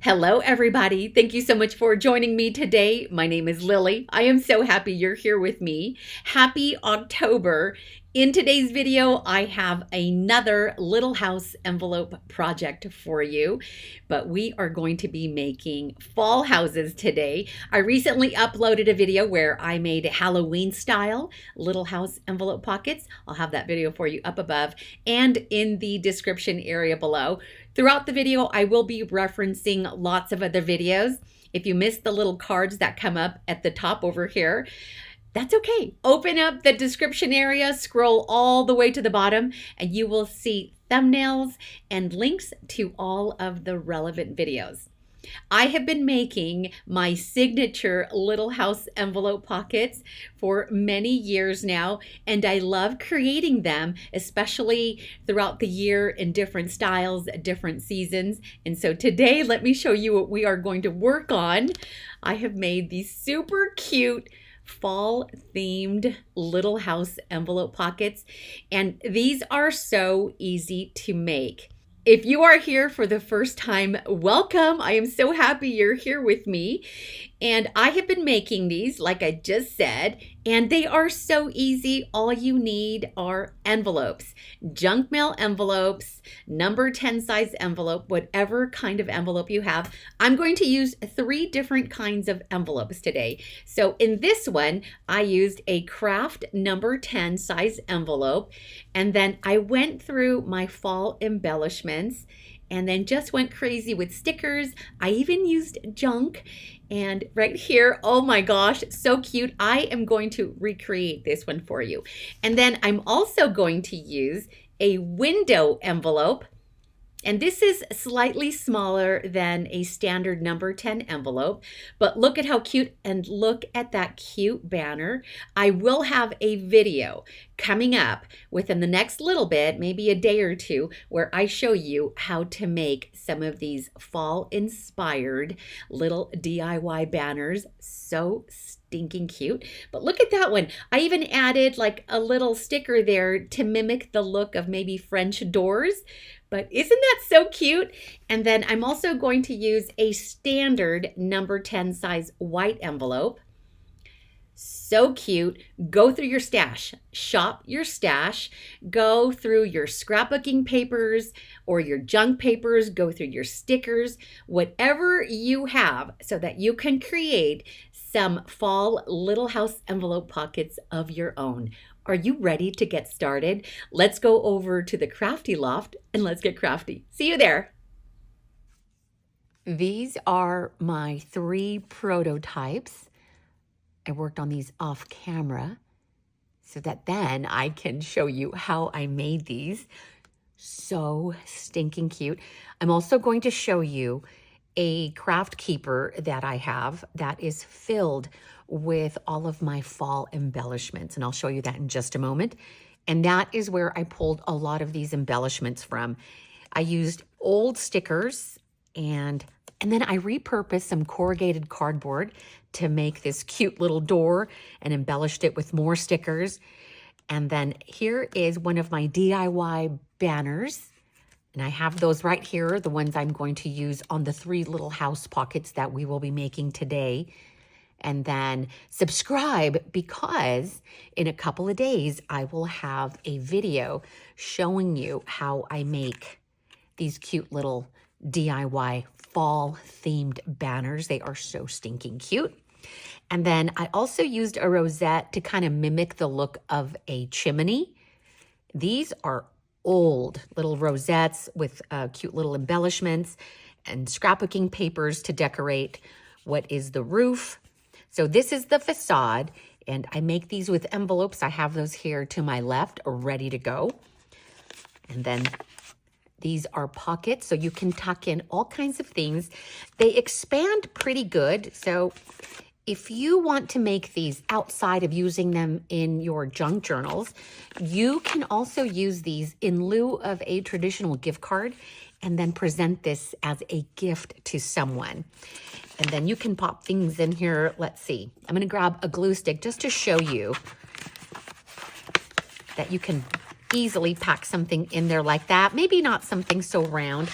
Hello, everybody. Thank you so much for joining me today. My name is Lily. I am so happy you're here with me. Happy October. In today's video, I have another little house envelope project for you, but we are going to be making fall houses today. I recently uploaded a video where I made Halloween style little house envelope pockets. I'll have that video for you up above and in the description area below. Throughout the video, I will be referencing lots of other videos. If you missed the little cards that come up at the top over here, that's okay. Open up the description area, scroll all the way to the bottom, and you will see thumbnails and links to all of the relevant videos. I have been making my signature little house envelope pockets for many years now, and I love creating them, especially throughout the year in different styles, different seasons. And so today, let me show you what we are going to work on. I have made these super cute fall themed little house envelope pockets, and these are so easy to make. If you are here for the first time, welcome. I am so happy you're here with me. And I have been making these, like I just said, and they are so easy. All you need are envelopes, junk mail envelopes, number 10 size envelope, whatever kind of envelope you have. I'm going to use 3 different kinds of envelopes today. So in this one, I used a craft number 10 size envelope, and then I went through my fall embellishments and then just went crazy with stickers. I even used junk. And right here, oh my gosh, so cute. I am going to recreate this one for you. And then I'm also going to use a window envelope. And this is slightly smaller than a standard number 10 envelope, but look at how cute, and look at that cute banner. I will have a video coming up within the next little bit, maybe a day or two, where I show you how to make some of these fall inspired little DIY banners. So stinking cute. But look at that one. I even added like a little sticker there to mimic the look of maybe French doors. But isn't that so cute? And then I'm also going to use a standard number 10 size white envelope. So cute. Go through your stash, shop your stash, go through your scrapbooking papers or your junk papers, go through your stickers, whatever you have, so that you can create some fall little house envelope pockets of your own. Are you ready to get started? Let's go over to the Crafty Loft and let's get crafty. See you there. These are my 3 prototypes. I worked on these off camera so that then I can show you how I made these. So stinking cute. I'm also going to show you a craft keeper that I have that is filled with all of my fall embellishments, and I'll show you that in just a moment. And that is where I pulled a lot of these embellishments from. I used old stickers and then I repurposed some corrugated cardboard to make this cute little door and embellished it with more stickers. And then here is one of my DIY banners. And I have those right here, the ones I'm going to use on the 3 little house pockets that we will be making today. And then subscribe, because in a couple of days, I will have a video showing you how I make these cute little DIY fall themed banners. They are so stinking cute. And then I also used a rosette to kind of mimic the look of a chimney. These are old little rosettes with cute little embellishments and scrapbooking papers to decorate what is the roof. So this is the facade, and I make these with envelopes. I have those here to my left, ready to go. And then these are pockets, so you can tuck in all kinds of things. They expand pretty good, so if you want to make these outside of using them in your junk journals, you can also use these in lieu of a traditional gift card and then present this as a gift to someone. And then you can pop things in here. Let's see. I'm going to grab a glue stick just to show you that you can easily pack something in there like that. Maybe not something so round,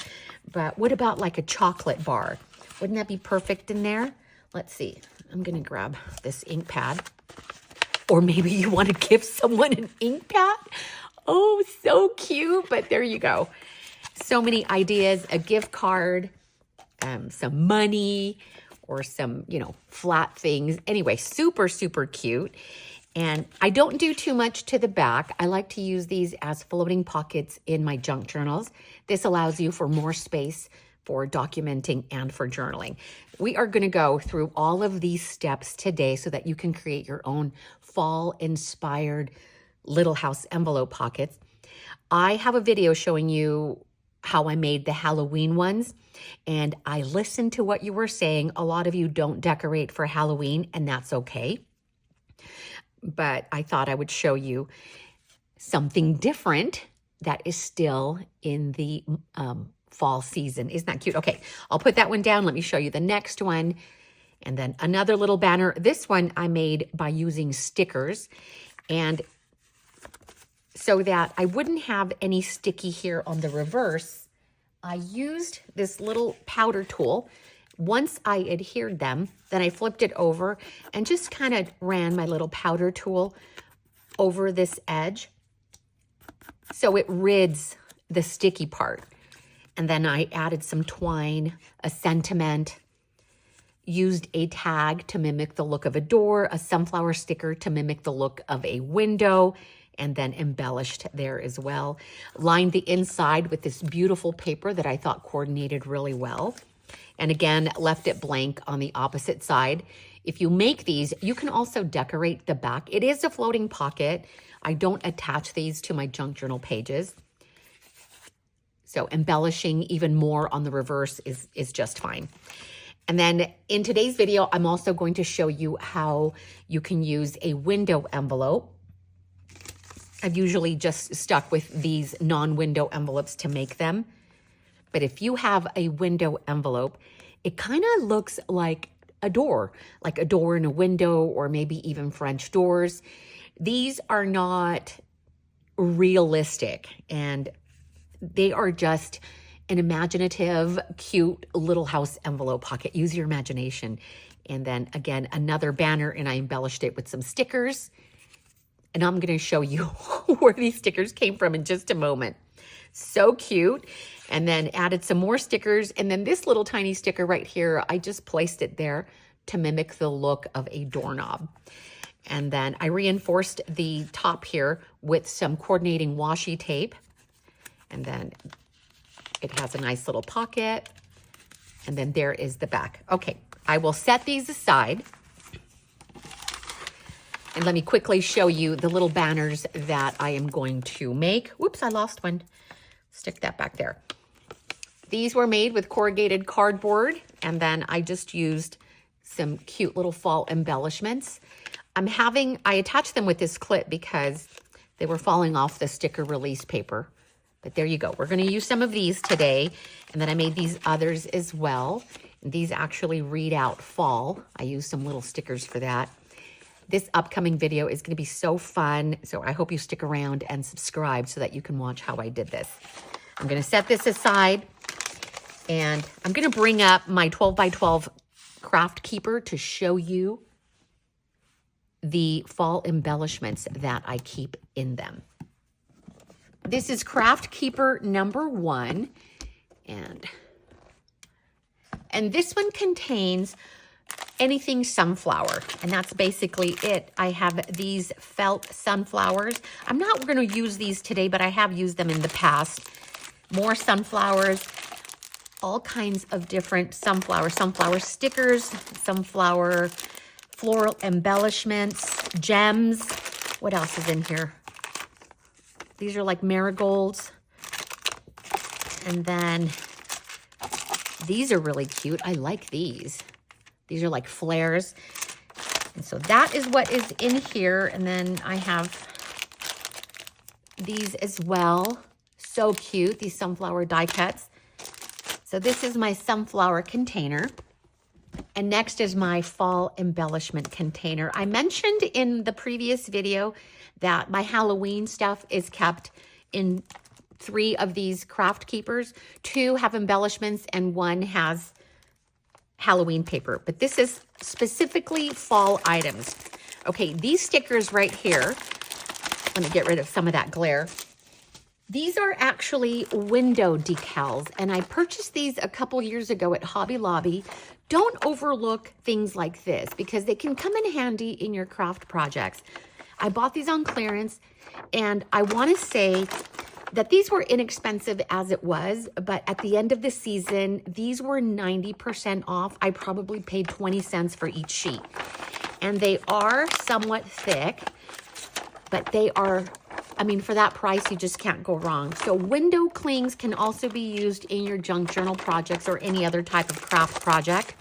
but what about like a chocolate bar? Wouldn't that be perfect in there? Let's see. I'm going to grab this ink pad. Or maybe you want to give someone an ink pad. Oh, so cute. But there you go. So many ideas. A gift card, some money, or some, flat things. Anyway, super, super cute. And I don't do too much to the back. I like to use these as floating pockets in my junk journals. This allows you for more space for documenting and for journaling. We are going to go through all of these steps today so that you can create your own fall-inspired little house envelope pockets. I have a video showing you how I made the Halloween ones, and I listened to what you were saying. A lot of you don't decorate for Halloween, and that's okay. But I thought I would show you something different that is still in the fall season. Isn't that cute? Okay, I'll put that one down. Let me show you the next one. And then another little banner. This one I made by using stickers. And so that I wouldn't have any sticky here on the reverse, I used this little powder tool. Once I adhered them, then I flipped it over and just kind of ran my little powder tool over this edge so it rids the sticky part. And then I added some twine, a sentiment, used a tag to mimic the look of a door, a sunflower sticker to mimic the look of a window, and then embellished there as well. Lined the inside with this beautiful paper that I thought coordinated really well. And again, left it blank on the opposite side. If you make these, you can also decorate the back. It is a floating pocket. I don't attach these to my junk journal pages. So embellishing even more on the reverse is just fine. And then in today's video, I'm also going to show you how you can use a window envelope. I've usually just stuck with these non-window envelopes to make them. But if you have a window envelope, it kind of looks like a door in a window, or maybe even French doors. These are not realistic, and they are just an imaginative, cute little house envelope pocket. Use your imagination. And then again, another banner, and I embellished it with some stickers. And I'm going to show you where these stickers came from in just a moment. So cute. And then added some more stickers. And then this little tiny sticker right here, I just placed it there to mimic the look of a doorknob. And then I reinforced the top here with some coordinating washi tape. And then it has a nice little pocket. And then there is the back. Okay, I will set these aside. And let me quickly show you the little banners that I am going to make. Whoops, I lost one. Stick that back there. These were made with corrugated cardboard, and then I just used some cute little fall embellishments. I attached them with this clip because they were falling off the sticker release paper. But there you go. We're going to use some of these today, and then I made these others as well. And these actually read out fall. I used some little stickers for that. This upcoming video is going to be so fun, so I hope you stick around and subscribe so that you can watch how I did this. I'm going to set this aside, and I'm going to bring up my 12 by 12 craft keeper to show you the fall embellishments that I keep in them. This is craft keeper number 1, and this one contains anything sunflower, and that's basically it. I have these felt sunflowers. I'm not going to use these today, but I have used them in the past. More sunflowers, all kinds of different sunflower stickers, sunflower floral embellishments, gems. What else is in here? These are like marigolds. And then these are really cute. I like these. These are like flares. And so that is what is in here. And then I have these as well. So cute, these sunflower die cuts. So this is my sunflower container. And next is my fall embellishment container. I mentioned in the previous video that my Halloween stuff is kept in 3 of these craft keepers. 2 have embellishments and 1 has Halloween paper, but this is specifically fall items. Okay, these stickers right here, let me get rid of some of that glare. These are actually window decals, and I purchased these a couple years ago at Hobby Lobby. Don't overlook things like this because they can come in handy in your craft projects. I bought these on clearance, and I want to say that these were inexpensive as it was, but at the end of the season, these were 90% off. I probably paid 20 cents for each sheet. And they are somewhat thick, but they are, I mean, for that price, you just can't go wrong. So window clings can also be used in your junk journal projects or any other type of craft project.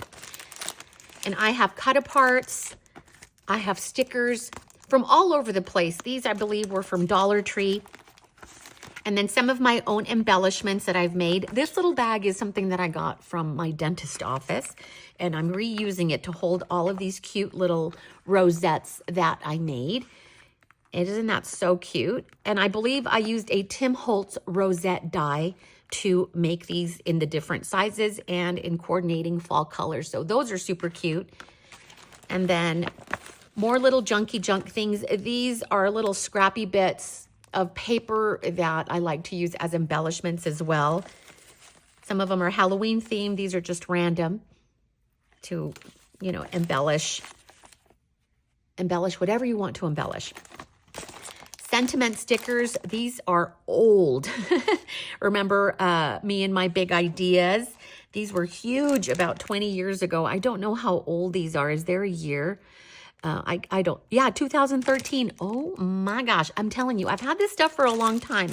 And I have cut-aparts. I have stickers from all over the place. These, I believe, were from Dollar Tree. And then some of my own embellishments that I've made. This little bag is something that I got from my dentist office, and I'm reusing it to hold all of these cute little rosettes that I made. Isn't that so cute? And I believe I used a Tim Holtz rosette die to make these in the different sizes and in coordinating fall colors. So those are super cute. And then more little junky junk things. These are little scrappy bits of paper that I like to use as embellishments as well. Some of them are Halloween themed. These are just random to, you know, embellish whatever you want to embellish. Sentiment stickers. These are old. Remember me and my big ideas? These were huge about 20 years ago. I don't know how old these are. Is there a year? I don't, yeah, 2013. Oh my gosh. I'm telling you, I've had this stuff for a long time.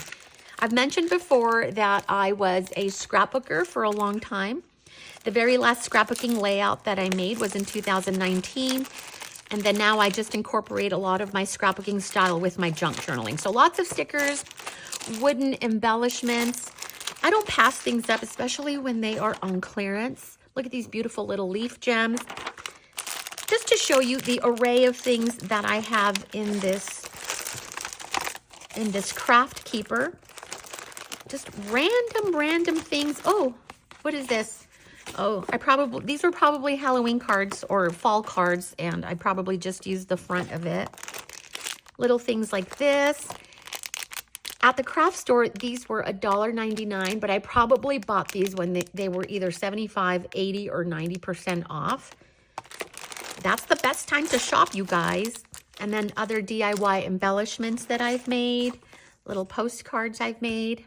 I've mentioned before that I was a scrapbooker for a long time. The very last scrapbooking layout that I made was in 2019. And then now I just incorporate a lot of my scrapbooking style with my junk journaling. So lots of stickers, wooden embellishments. I don't pass things up, especially when they are on clearance. Look at these beautiful little leaf gems. Just to show you the array of things that I have in this craft keeper. Just random things. Oh, what is this? Oh, these were probably Halloween cards or fall cards, and I probably just used the front of it. Little things like this. At the craft store, these were $1.99, but I probably bought these when they were either 75, 80, or 90% off. That's the best time to shop, you guys. And then other DIY embellishments that I've made, little postcards I've made,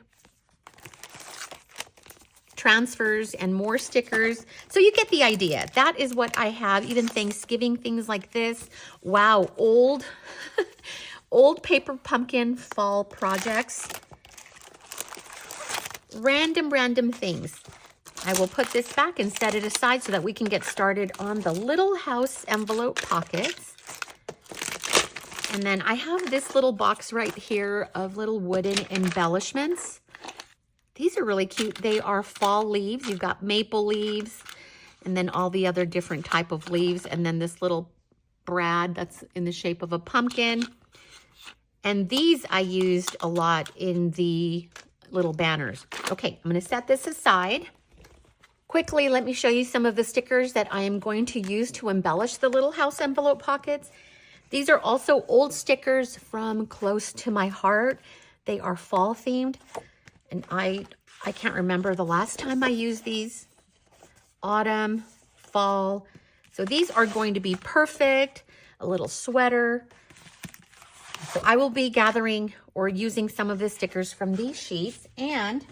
transfers, and more stickers. So you get the idea. That is what I have. Even Thanksgiving things like this. Wow, old paper pumpkin fall projects. Random things. I will put this back and set it aside so that we can get started on the little house envelope pockets. And then I have this little box right here of little wooden embellishments. These are really cute. They are fall leaves. You've got maple leaves and then all the other different type of leaves. And then this little brad that's in the shape of a pumpkin. And these I used a lot in the little banners. Okay, I'm going to set this aside. Quickly, let me show you some of the stickers that I am going to use to embellish the little house envelope pockets. These are also old stickers from close to my heart. They are fall themed, and I can't remember the last time I used these. Autumn, fall. So these are going to be perfect. A little sweater. So I will be gathering or using some of the stickers from these sheets, and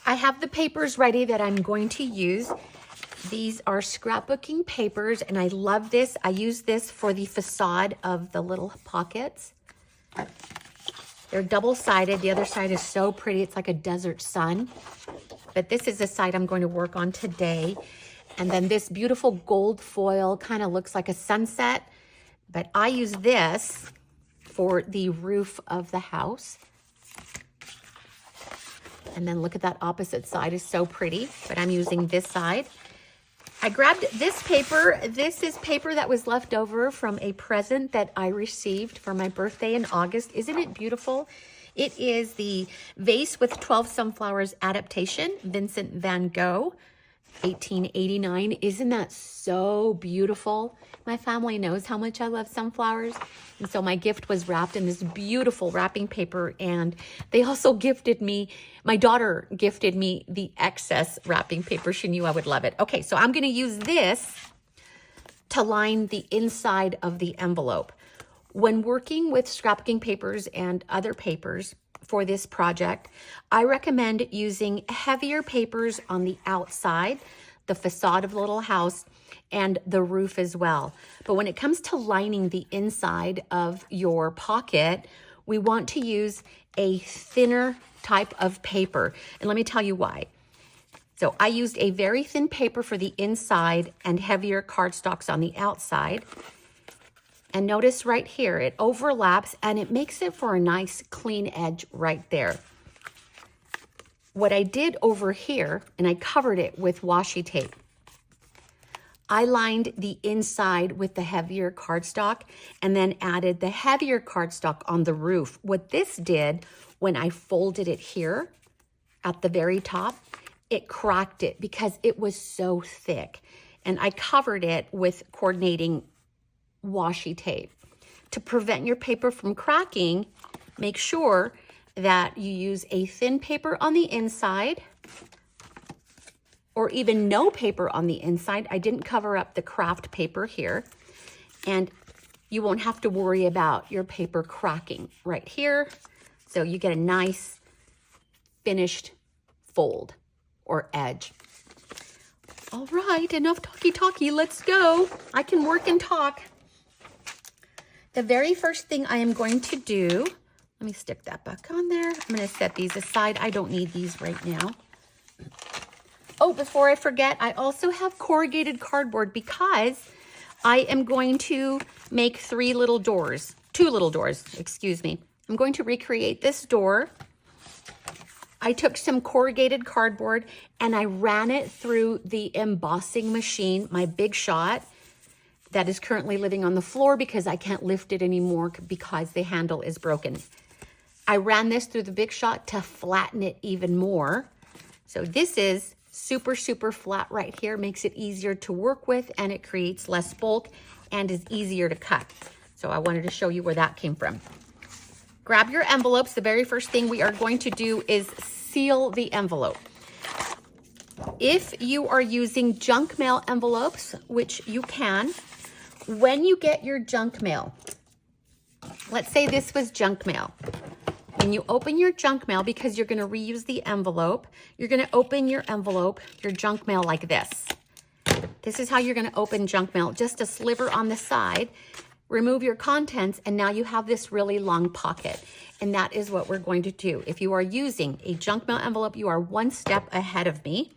I have the papers ready that I'm going to use. These are scrapbooking papers, and I love this. I use this for the facade of the little pockets. They're double-sided. The other side is so pretty. It's like a desert sun. But this is the side I'm going to work on today. And then this beautiful gold foil kind of looks like a sunset. But I use this for the roof of the house. And then look at that opposite side, is so pretty, but I'm using this side. I grabbed this paper. This is paper that was left over from a present that I received for my birthday in August. Isn't it beautiful? It is the Vase with 12 Sunflowers adaptation, Vincent van Gogh, 1889. Isn't that so beautiful? My family knows how much I love sunflowers. And so my gift was wrapped in this beautiful wrapping paper. And they also gifted me, my daughter gifted me the excess wrapping paper. She knew I would love it. Okay, so I'm going to use this to line the inside of the envelope. When working with scrapbooking papers and other papers for this project, I recommend using heavier papers on the outside, the facade of the little house, and the roof as well. But when it comes to lining the inside of your pocket, we want to use a thinner type of paper. And let me tell you why. So I used a very thin paper for the inside and heavier cardstocks on the outside. And notice right here, it overlaps and it makes it for a nice clean edge right there. What I did over here, and I covered it with washi tape, I lined the inside with the heavier cardstock and then added the heavier cardstock on the roof. What this did, when I folded it here at the very top, it cracked it because it was so thick. And I covered it with coordinating washi tape. To prevent your paper from cracking, make sure that you use a thin paper on the inside or even no paper on the inside. I didn't cover up the craft paper here, and you won't have to worry about your paper cracking right here. So you get a nice finished fold or edge. All right, enough talky, let's go. I can work and talk. The very first thing I am going to do, let me stick that back on there. I'm going to set these aside. I don't need these right now. Oh, before I forget, I also have corrugated cardboard because I am going to make two little doors, excuse me. I'm going to recreate this door. I took some corrugated cardboard and I ran it through the embossing machine, my Big Shot, that is currently living on the floor because I can't lift it anymore because the handle is broken. I ran this through the Big Shot to flatten it even more. So this is super flat right here, makes it easier to work with, and it creates less bulk and is easier to cut. So I wanted to show you where that came from. Grab your envelopes. The very first thing we are going to do is seal the envelope. If you are using junk mail envelopes, which you can, when you get your junk mail, let's say this was junk mail. When you open your junk mail, because you're going to reuse the envelope, you're going to open your envelope, your junk mail like this. This is how you're going to open junk mail. Just a sliver on the side, remove your contents, and now you have this really long pocket. And that is what we're going to do. If you are using a junk mail envelope, you are one step ahead of me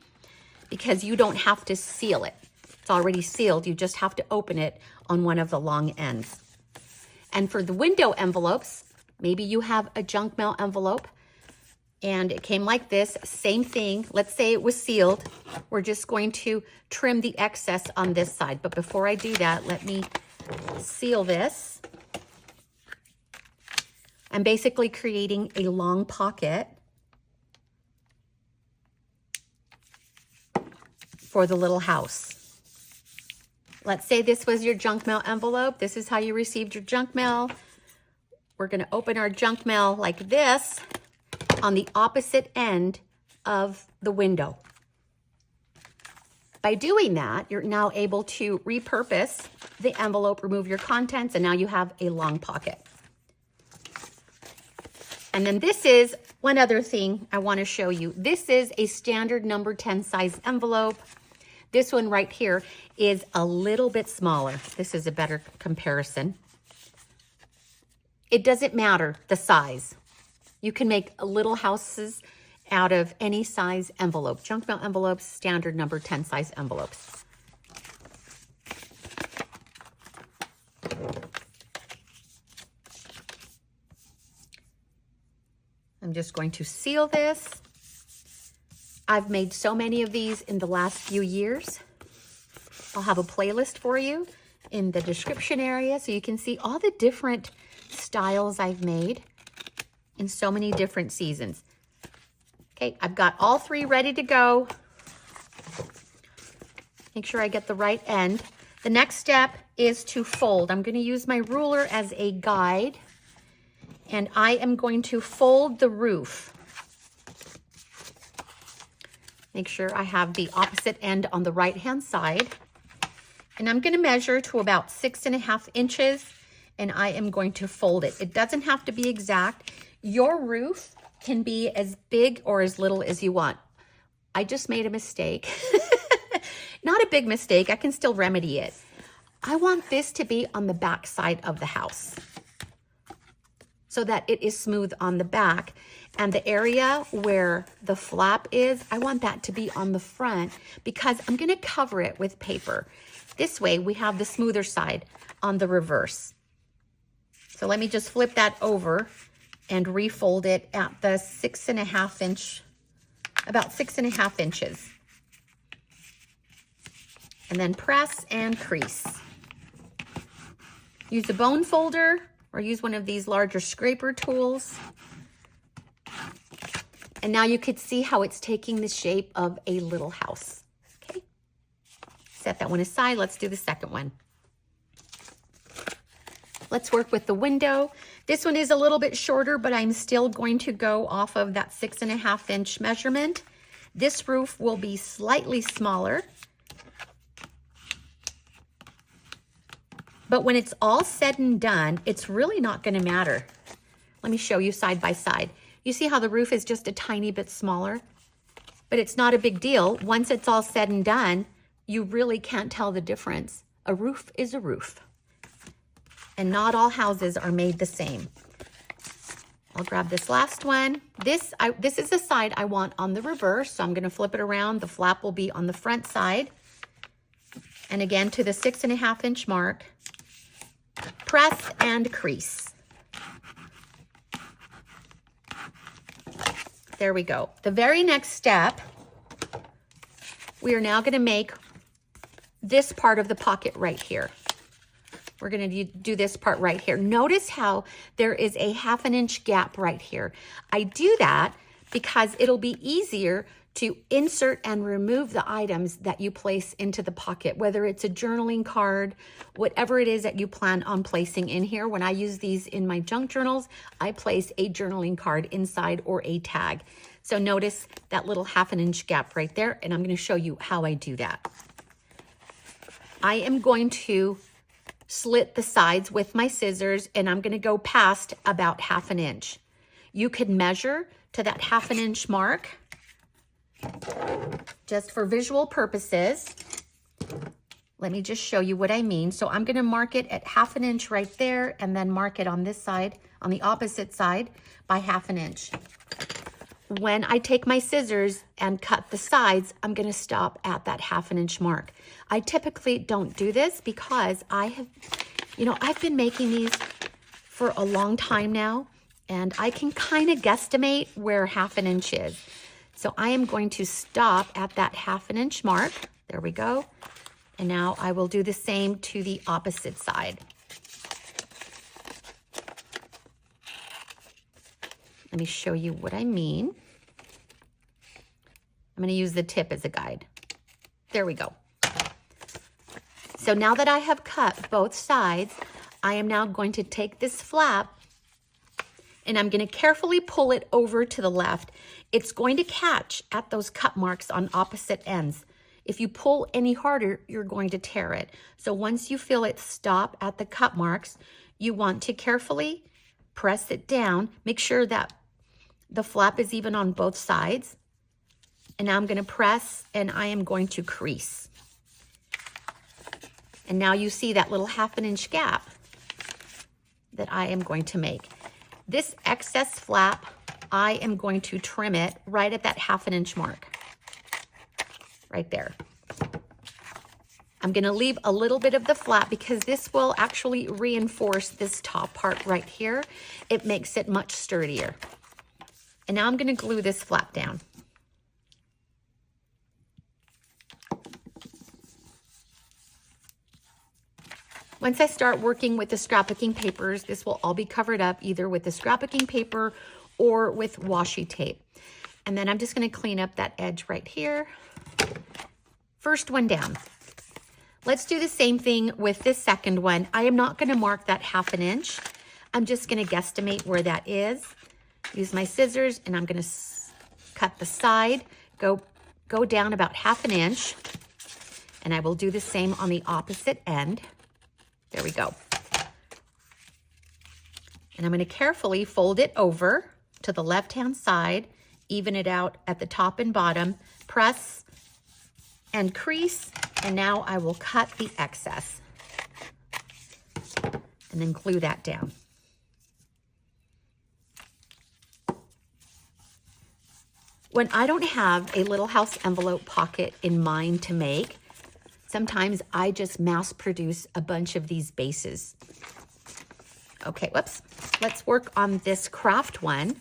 because you don't have to seal it. It's already sealed. You just have to open it on one of the long ends. And for the window envelopes, maybe you have a junk mail envelope and it came like this, same thing. Let's say it was sealed. We're just going to trim the excess on this side. But before I do that, let me seal this. I'm basically creating a long pocket for the little house. Let's say this was your junk mail envelope. This is how you received your junk mail. We're going to open our junk mail like this on the opposite end of the window. By doing that, you're now able to repurpose the envelope, remove your contents, and now you have a long pocket. And then this is one other thing I want to show you. This is a standard number 10 size envelope. This one right here is a little bit smaller. This is a better comparison. It doesn't matter the size. You can make little houses out of any size envelope. Junk mail envelopes, standard number 10 size envelopes. I'm just going to seal this. I've made so many of these in the last few years. I'll have a playlist for you in the description area so you can see all the different styles I've made. in so many different seasons. Okay, I've got all 3 ready to go. Make sure I get the right end. The next step is to fold. I'm going to use my ruler as a guide, and I am going to fold the roof. Make sure I have the opposite end on the right-hand side. And I'm going to measure to about 6.5 inches, and I am going to fold it. It doesn't have to be exact. Your roof can be as big or as little as you want. I just made a mistake. Not a big mistake. I can still remedy it. I want this to be on the back side of the house so that it is smooth on the back. And the area where the flap is, I want that to be on the front because I'm going to cover it with paper. This way we have the smoother side on the reverse. So let me just flip that over and refold it at the 6.5 inch, about 6.5 inches. And then press and crease. Use a bone folder or use one of these larger scraper tools. And now you could see how it's taking the shape of a little house. Okay, set that one aside. Let's do the second one. Let's work with the window. This one is a little bit shorter, but I'm still going to go off of that 6.5 inch measurement. This roof will be slightly smaller. But when it's all said and done, it's really not going to matter. Let me show you side by side. You see how the roof is just a tiny bit smaller? But it's not a big deal. Once it's all said and done, you really can't tell the difference. A roof is a roof. And not all houses are made the same. I'll grab this last one. This is the side I want on the reverse, so I'm going to flip it around. The flap will be on the front side. And again, to the 6.5 inch mark, press and crease. There we go. The very next step, we are now going to make this part of the pocket right here. We're going to do this part right here. Notice how there is a 1/2 inch gap right here. I do that because it'll be easier to insert and remove the items that you place into the pocket, whether it's a journaling card, whatever it is that you plan on placing in here. When I use these in my junk journals, I place a journaling card inside or a tag. So notice that little 1/2 inch gap right there, and I'm going to show you how I do that. I am going to slit the sides with my scissors, and I'm going to go past about 1/2 inch. You could measure to that 1/2 inch mark just for visual purposes. Let me just show you what I mean. So I'm going to mark it at 1/2 inch right there, and then mark it on this side, on the opposite side, by 1/2 inch. When I take my scissors and cut the sides, I'm going to stop at that 1/2 inch mark. I typically don't do this because I've been making these for a long time now, and I can kind of guesstimate where 1/2 inch is. So I am going to stop at that 1/2 inch mark. There we go. And now I will do the same to the opposite side. Let me show you what I mean. I'm going to use the tip as a guide. There we go. So now that I have cut both sides, I am now going to take this flap and I'm going to carefully pull it over to the left. It's going to catch at those cut marks on opposite ends. If you pull any harder, you're going to tear it. So once you feel it stop at the cut marks, you want to carefully press it down. Make sure that the flap is even on both sides. And now I'm going to press and I am going to crease. And now you see that little 1/2 inch gap that I am going to make. This excess flap, I am going to trim it right at that 1/2 inch mark. Right there. I'm going to leave a little bit of the flap because this will actually reinforce this top part right here. It makes it much sturdier. And now I'm going to glue this flap down. Once I start working with the scrapbooking papers, this will all be covered up either with the scrapbooking paper or with washi tape. And then I'm just going to clean up that edge right here. First one down. Let's do the same thing with this second one. I am not going to mark that 1/2 inch. I'm just going to guesstimate where that is. Use my scissors, and I'm going to cut the side, go down about 1/2 inch, and I will do the same on the opposite end. There we go. And I'm going to carefully fold it over to the left-hand side, even it out at the top and bottom, press and crease, and now I will cut the excess and then glue that down. When I don't have a little house envelope pocket in mind to make, sometimes I just mass produce a bunch of these bases. Okay, whoops. Let's work on this craft one.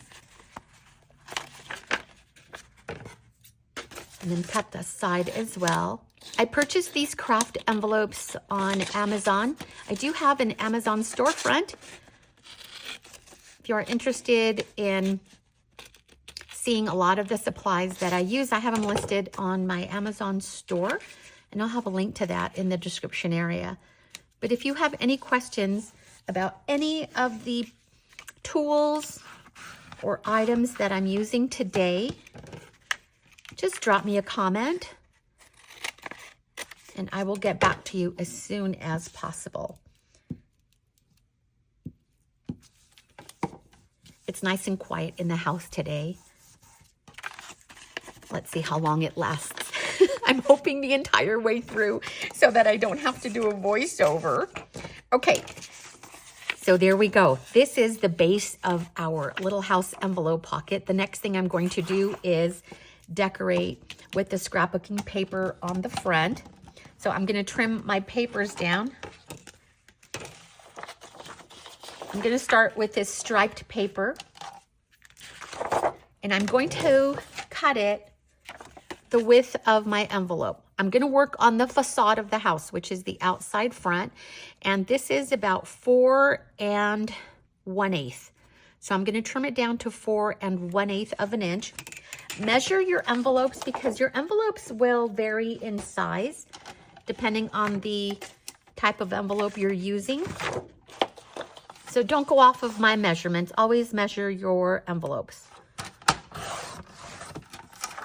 And then cut the side as well. I purchased these craft envelopes on Amazon. I do have an Amazon storefront. If you are interested in seeing a lot of the supplies that I use, I have them listed on my Amazon store, and I'll have a link to that in the description area. But if you have any questions about any of the tools or items that I'm using today, just drop me a comment and I will get back to you as soon as possible. It's nice and quiet in the house today. Let's see how long it lasts. I'm hoping the entire way through so that I don't have to do a voiceover. Okay, so there we go. This is the base of our little house envelope pocket. The next thing I'm going to do is decorate with the scrapbooking paper on the front. So I'm going to trim my papers down. I'm going to start with this striped paper, and I'm going to cut it the width of my envelope. I'm going to work on the facade of the house, which is the outside front, and this is about 4 1/8. So I'm going to trim it down to 4 1/8 of an inch. Measure your envelopes because your envelopes will vary in size depending on the type of envelope you're using. So don't go off of my measurements. Always measure your envelopes.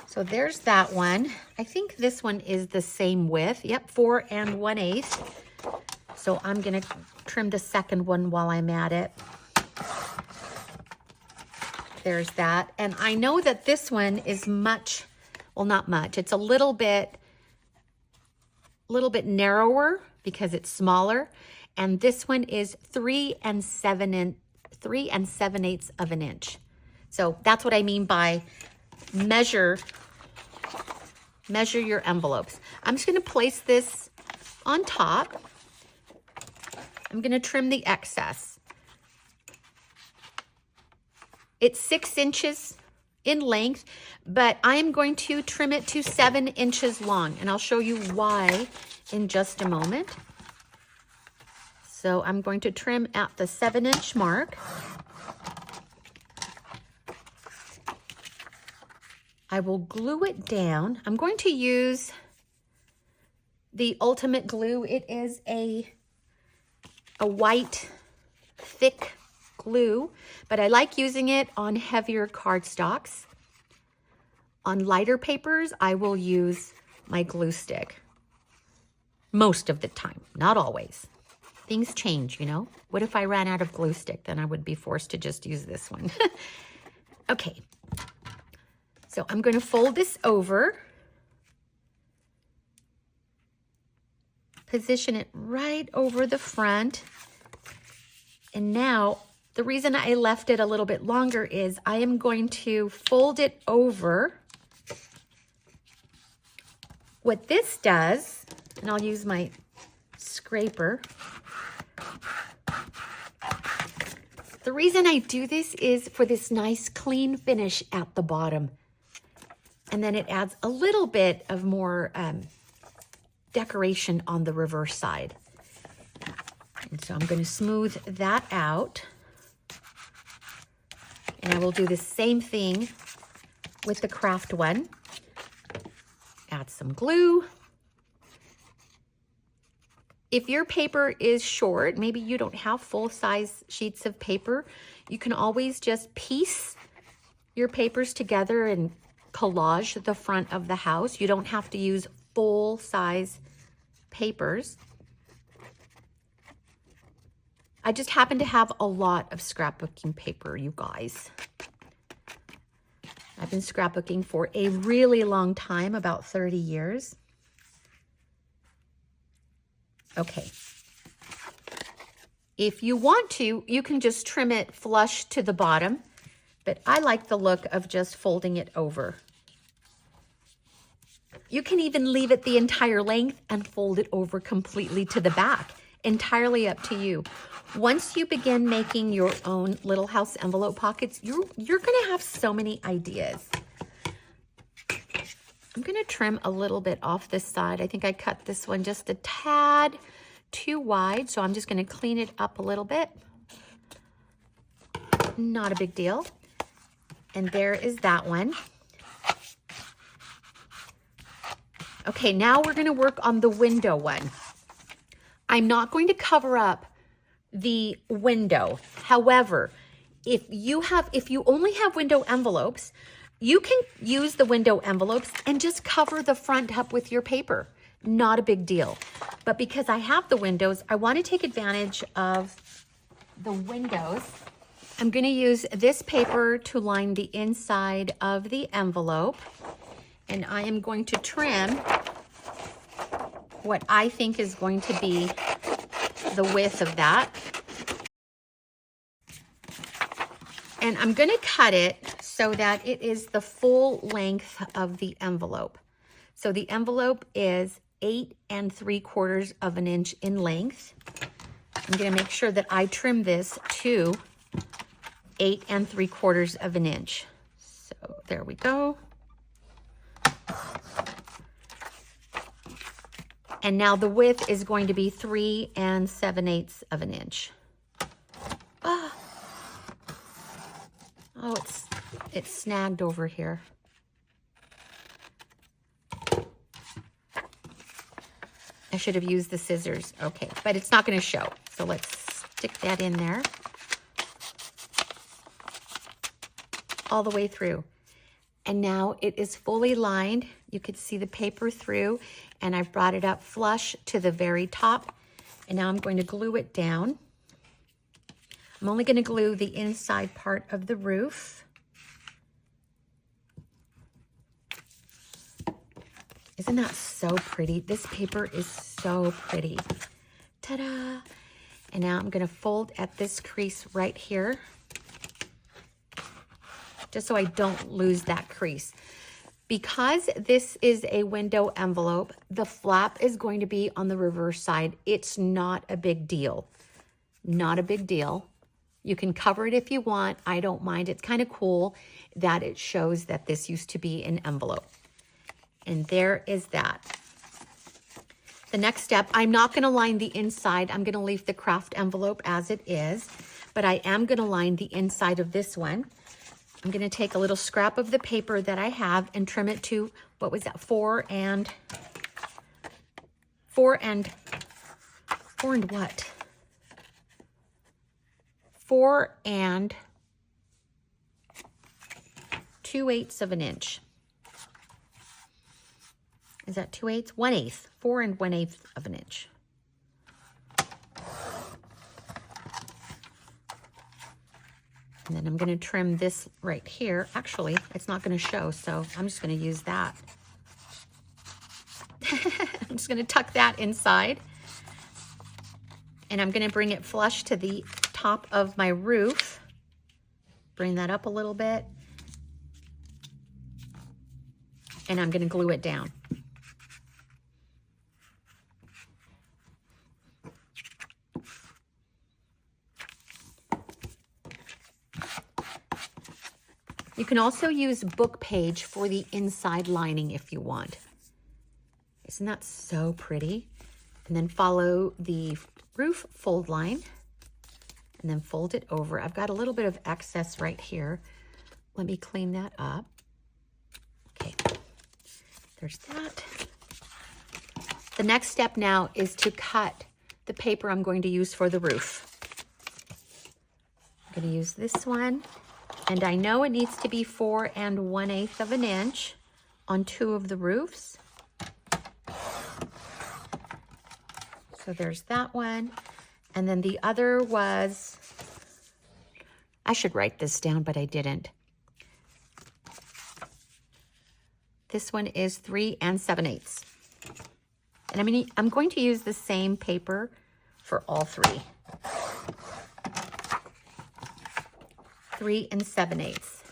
So there's that one. I think this one is the same width. Yep, 4 1/8. So I'm going to trim the second one while I'm at it. There's that. And I know that this one is much, well, not much. It's a little bit narrower because it's smaller. And this one is 3 7/8 of an inch. So that's what I mean by measure your envelopes. I'm just going to place this on top. I'm going to trim the excess. It's 6 inches in length, but I'm going to trim it to 7 inches long, and I'll show you why in just a moment. So I'm going to trim at the 7-inch mark. I will glue it down. I'm going to use the Ultimate Glue. It is a white, thick glue, but I like using it on heavier cardstocks. On lighter papers, I will use my glue stick. Most of the time, not always. Things change, you know. What if I ran out of glue stick? Then I would be forced to just use this one. Okay. So I'm going to fold this over, position it right over the front, and now the reason I left it a little bit longer is I am going to fold it over. What this does, and I'll use my scraper. The reason I do this is for this nice clean finish at the bottom. And then it adds a little bit of more decoration on the reverse side. And so I'm going to smooth that out. And I will do the same thing with the craft one. Add some glue. If your paper is short, maybe you don't have full-size sheets of paper, you can always just piece your papers together and collage the front of the house. You don't have to use full-size papers. I just happen to have a lot of scrapbooking paper, you guys. I've been scrapbooking for a really long time, about 30 years. Okay. If you want to, you can just trim it flush to the bottom, but I like the look of just folding it over. You can even leave it the entire length and fold it over completely to the back. Entirely up to you. Once you begin making your own little house envelope pockets, you're going to have so many ideas. I'm going to trim a little bit off this side. I think I cut this one just a tad too wide, so I'm just going to clean it up a little bit. Not a big deal. And there is that one. Okay, now we're going to work on the window one. I'm not going to cover up the window. However, if you only have window envelopes, you can use the window envelopes and just cover the front up with your paper. Not a big deal. But because I have the windows, I want to take advantage of the windows. I'm going to use this paper to line the inside of the envelope. And I am going to trim what I think is going to be the width of that. And I'm going to cut it so that it is the full length of the envelope. So the envelope is 8 3/4 of an inch in length. I'm going to make sure that I trim this to 8 3/4 of an inch. So there we go. And now the width is going to be 3 7/8 of an inch. Oh, it's snagged over here. I should have used the scissors. Okay, but it's not going to show. So let's stick that in there. All the way through. And now it is fully lined. You could see the paper through, and I've brought it up flush to the very top. And now I'm going to glue it down. I'm only going to glue the inside part of the roof. Isn't that so pretty? This paper is so pretty. Ta-da! And now I'm going to fold at this crease right here, just so I don't lose that crease. Because this is a window envelope, the flap is going to be on the reverse side. It's not a big deal. Not a big deal. You can cover it if you want. I don't mind. It's kind of cool that it shows that this used to be an envelope. And there is that. The next step, I'm not going to line the inside. I'm going to leave the craft envelope as it is, but I am going to line the inside of this one. I'm going to take a little scrap of the paper that I have and trim it to, what was that, 4 and what? 4 2/8 of an inch. Is that 2/8? 1/8. 4 1/8 of an inch. And then I'm going to trim this right here. Actually, it's not going to show, so I'm just going to use that. I'm just going to tuck that inside. And I'm going to bring it flush to the top of my roof. Bring that up a little bit. And I'm going to glue it down. You can also use book page for the inside lining if you want. Isn't that so pretty? And then follow the roof fold line and then fold it over. I've got a little bit of excess right here. Let me clean that up. Okay, there's that. The next step now is to cut the paper I'm going to use for the roof. I'm going to use this one, and I know it needs to be 4 1/8 of an inch on 2 of the roofs. So there's that one. And then the other was, I should write this down, but I didn't. This one is 3 7/8. And I'm going to use the same paper for all 3. 3 7/8.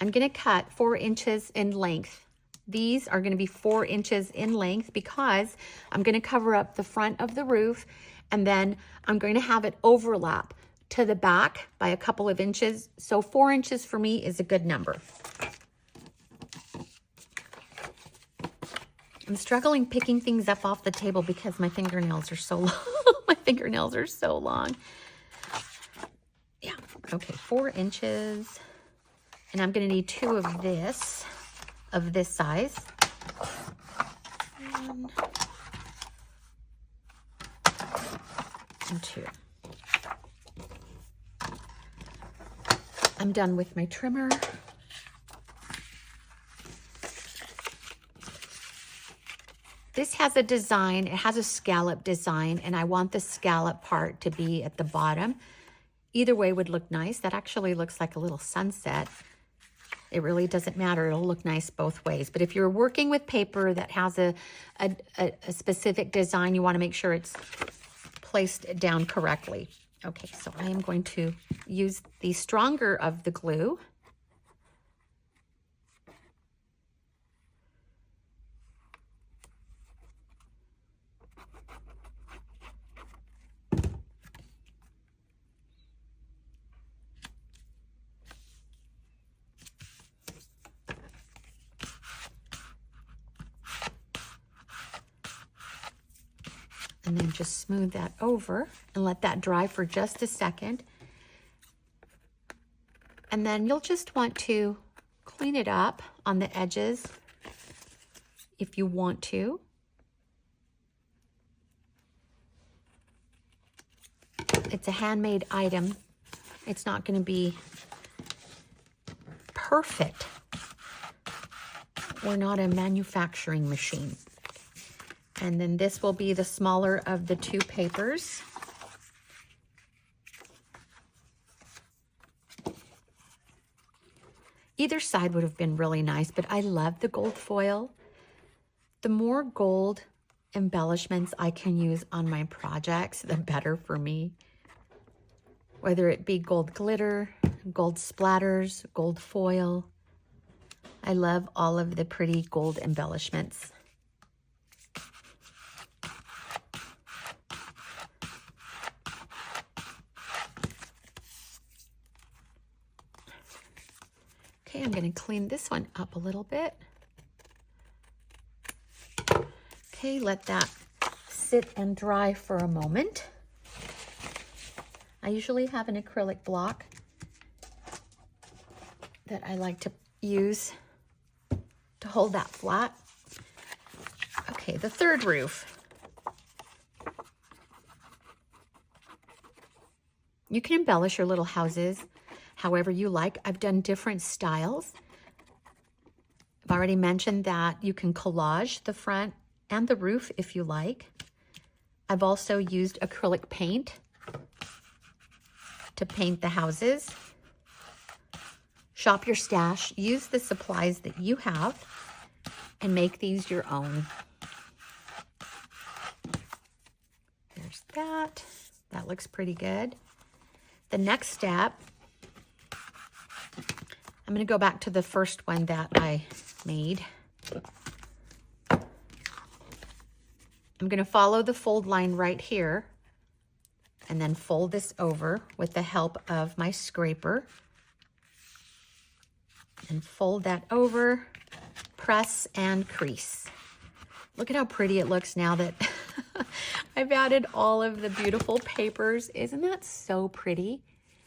I'm going to cut 4 inches in length. These are going to be 4 inches in length because I'm going to cover up the front of the roof, and then I'm going to have it overlap to the back by a couple of inches. So 4 inches for me is a good number. I'm struggling picking things up off the table because my fingernails are so long. My fingernails are so long. Yeah, okay, 4 inches. And I'm going to need 2 of this size. 1 and 2. I'm done with my trimmer. This has a design, it has a scallop design, and I want the scallop part to be at the bottom. Either way would look nice. That actually looks like a little sunset. It really doesn't matter. It'll look nice both ways. But if you're working with paper that has a specific design, you want to make sure it's placed down correctly. Okay, so I am going to use the stronger of the glue. And then just smooth that over and let that dry for just a second. And then you'll just want to clean it up on the edges if you want to. It's a handmade item. It's not going to be perfect. We're not a manufacturing machine. And then this will be the smaller of the 2 papers. Either side would have been really nice, but I love the gold foil. The more gold embellishments I can use on my projects, the better for me. Whether it be gold glitter, gold splatters, gold foil. I love all of the pretty gold embellishments. Okay, I'm going to clean this one up a little bit. Okay, let that sit and dry for a moment. I usually have an acrylic block that I like to use to hold that flat. Okay, the third roof. You can embellish your little houses however you like. I've done different styles. I've already mentioned that you can collage the front and the roof if you like. I've also used acrylic paint to paint the houses. Shop your stash. Use the supplies that you have and make these your own. There's that. That looks pretty good. The next step, I'm going to go back to the first one that I made. I'm going to follow the fold line right here and then fold this over with the help of my scraper. And fold that over, press and crease. Look at how pretty it looks now that I've added all of the beautiful papers. Isn't that so pretty?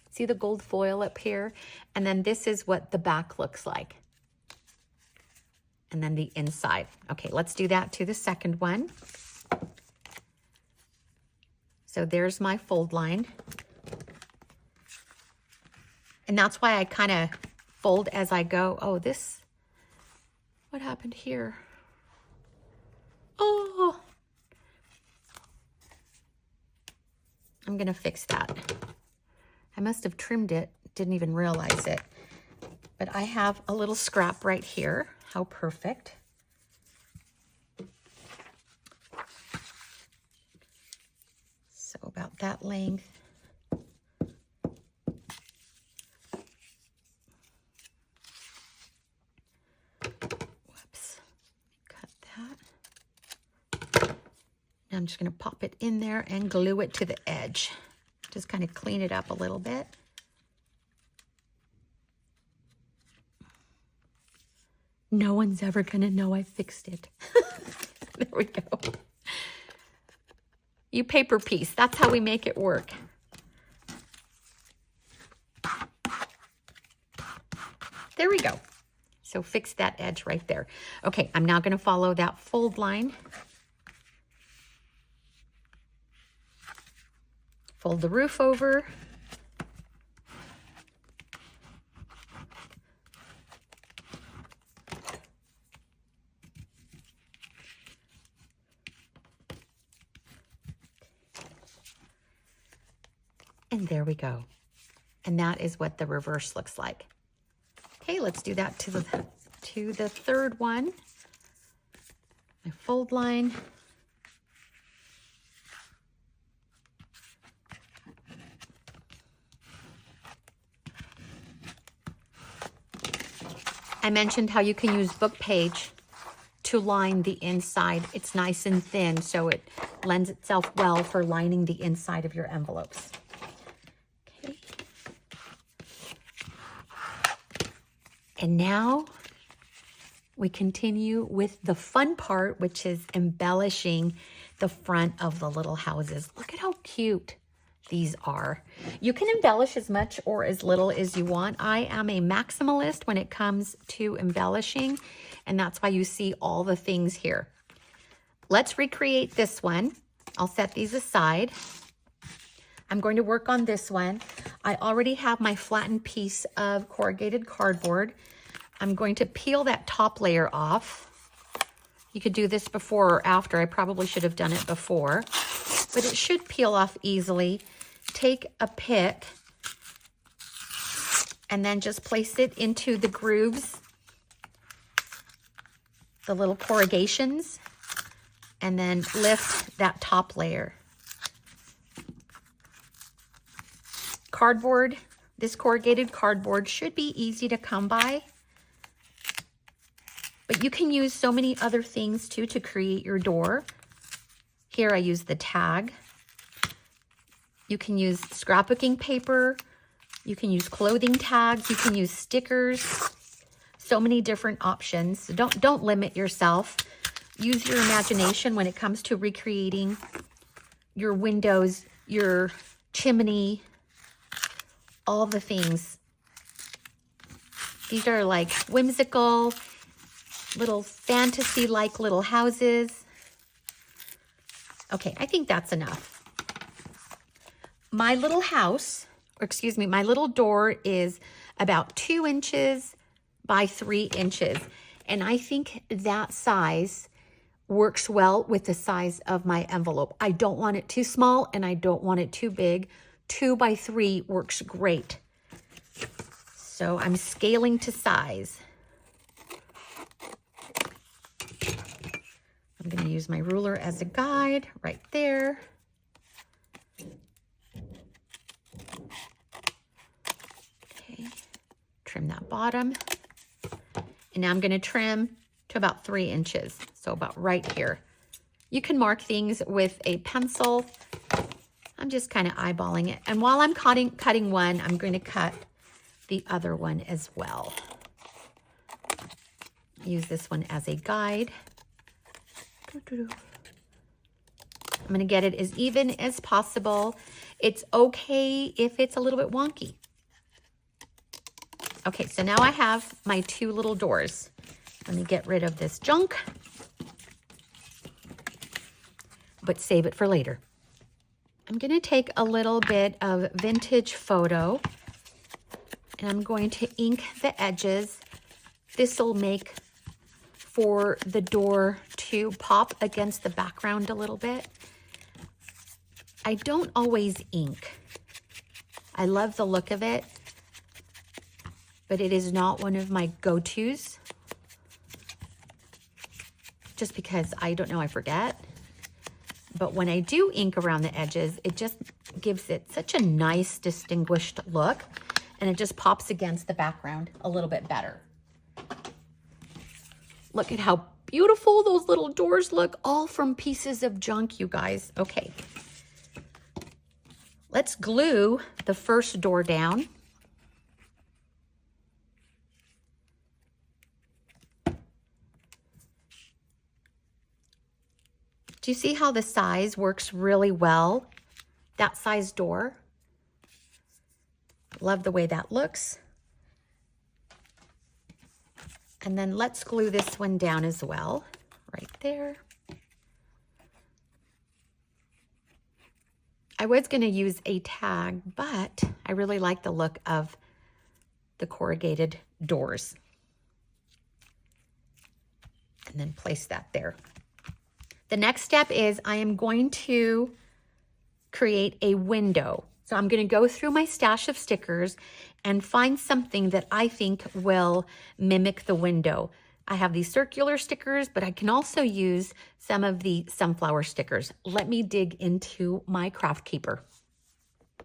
See the gold foil up here? And then this is what the back looks like. And then the inside. Okay, let's do that to the second one. So there's my fold line. And that's why I kind of fold as I go. Oh, this, what happened here? Oh, I'm gonna fix that. I must have trimmed it, didn't even realize it. But I have a little scrap right here. How perfect. So about that length. Whoops, cut that. Now I'm just gonna pop it in there and glue it to the edge. Just kind of clean it up a little bit. No one's ever gonna know I fixed it. There we go. You paper piece, that's how we make it work. There we go. So fix that edge right there. Okay, I'm now gonna follow that fold line. Fold the roof over. And there we go. And that is what the reverse looks like. Okay, let's do that to the third one. My fold line. I mentioned how you can use book page to line the inside. It's nice and thin, so it lends itself well for lining the inside of your envelopes. Okay. And now we continue with the fun part, which is embellishing the front of the little houses. Look at how cute these are. You can embellish as much or as little as you want. I am a maximalist when it comes to embellishing, and that's why you see all the things here. Let's recreate this one. I'll set these aside. I'm going to work on this one. I already have my flattened piece of corrugated cardboard. I'm going to peel that top layer off. You could do this before or after. I probably should have done it before, but it should peel off easily. Take a pick and then just place it into the grooves, the little corrugations, and then lift that top layer. Cardboard, this corrugated cardboard should be easy to come by, but you can use so many other things too to create your door. Here I use the tag. You can use scrapbooking paper. You can use clothing tags. You can use stickers. So many different options. So don't limit yourself. Use your imagination when it comes to recreating your windows, your chimney, all the things. These are like whimsical, little fantasy-like little houses. Okay, I think that's enough. My little house, or excuse me, my little door is about 2 inches by 3 inches. And I think that size works well with the size of my envelope. I don't want it too small and I don't want it too big. 2 by 3 works great. So I'm scaling to size. I'm going to use my ruler as a guide right there. Okay, trim that bottom. And now I'm going to trim to about 3 inches, so about right here. You can mark things with a pencil. I'm just kind of eyeballing it. And while I'm cutting one, I'm going to cut the other one as well. Use this one as a guide. I'm I'm gonna get it as even as possible. It's okay if it's a little bit wonky. Okay, so now I have my 2 little doors. Let me get rid of this junk, but save it for later. I'm gonna take a little bit of vintage photo and I'm going to ink the edges. This will make for the door to pop against the background a little bit. I don't always ink. I love the look of it, but it is not one of my go-tos, just because I don't know, I forget. But when I do ink around the edges, it just gives it such a nice, distinguished look, and it just pops against the background a little bit better. Look at how beautiful those little doors look, all from pieces of junk, you guys. Okay. Let's glue the first door down. Do you see how the size works really well? That size door. Love the way that looks. And then let's glue this one down as well, right there. I was going to use a tag, but I really like the look of the corrugated doors. And then place that there. The next step is I am going to create a window. So I'm going to go through my stash of stickers and find something that I think will mimic the window. I have these circular stickers, but I can also use some of the sunflower stickers. Let me dig into my craft keeper.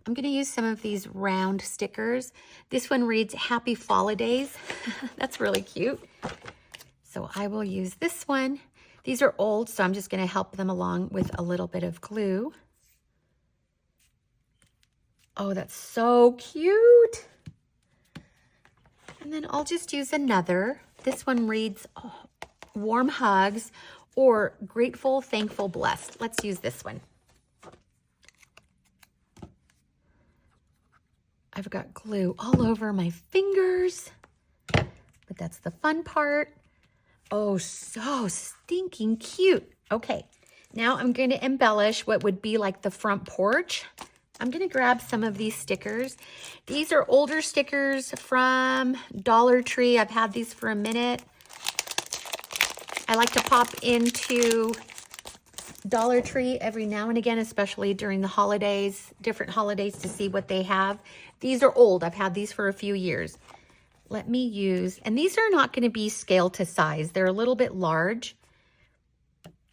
I'm going to use some of these round stickers. This one reads Happy Holidays. That's really cute. So I will use this one. These are old, so I'm just going to help them along with a little bit of glue. Oh, that's so cute. And then I'll just use another. This one reads Warm Hugs or Grateful, Thankful, Blessed. Let's use this one. I've got glue all over my fingers, but that's the fun part. Oh, so stinking cute. Okay, now I'm going to embellish what would be like the front porch. I'm going to grab some of these stickers. These are older stickers from Dollar Tree. I've had these for a minute. I like to pop into Dollar Tree every now and again, especially during the holidays, different holidays, to see what they have. These are old. I've had these for a few years. Let me use, and these are not going to be scale to size. They're a little bit large,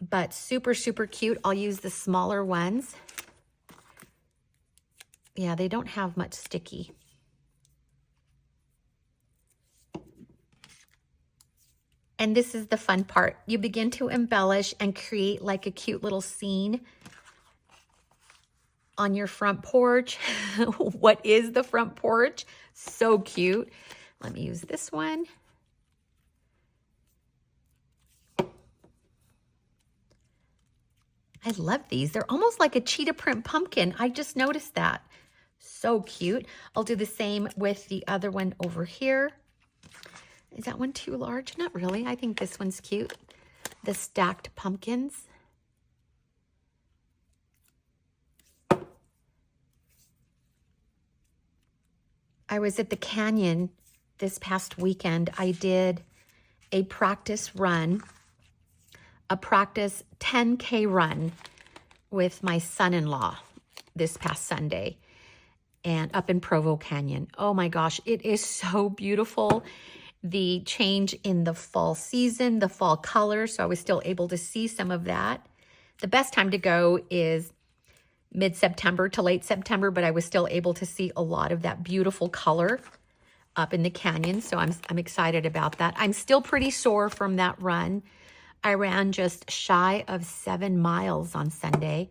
but super, super cute. I'll use the smaller ones. Yeah, they don't have much sticky. And this is the fun part. You begin to embellish and create like a cute little scene on your front porch. What is the front porch? So cute. Let me use this one. I love these. They're almost like a cheetah print pumpkin. I just noticed that. So cute. I'll do the same with the other one over here. Is that one too large? Not really. I think this one's cute. The stacked pumpkins. I was at the canyon this past weekend. I did a practice run, a practice 10K run with my son-in-law this past Sunday and up in Provo Canyon. Oh my gosh, it is so beautiful. The change in the fall season, the fall color, so I was still able to see some of that. The best time to go is mid-September to late September, but I was still able to see a lot of that beautiful color up in the canyon, so I'm excited about that. I'm still pretty sore from that run. I ran just shy of 7 miles on Sunday.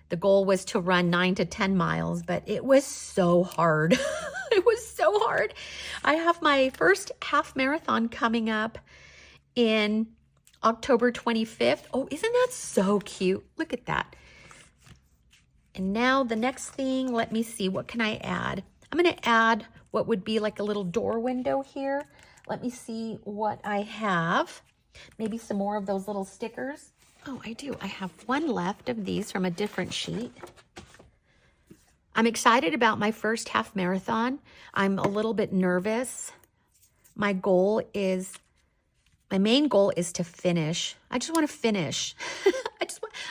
The goal was to run 9 to 10 miles, but it was so hard. It was so hard. I have my first half marathon coming up in October 25th. Oh, isn't that so cute? Look at that. And now the next thing, let me see, what can I add? I'm going to add what would be like a little door window here. Let me see what I have. Maybe some more of those little stickers. Oh, I do. I have one left of these from a different sheet. I'm excited about my first half marathon. I'm a little bit nervous. My main goal is to finish. I just want to finish.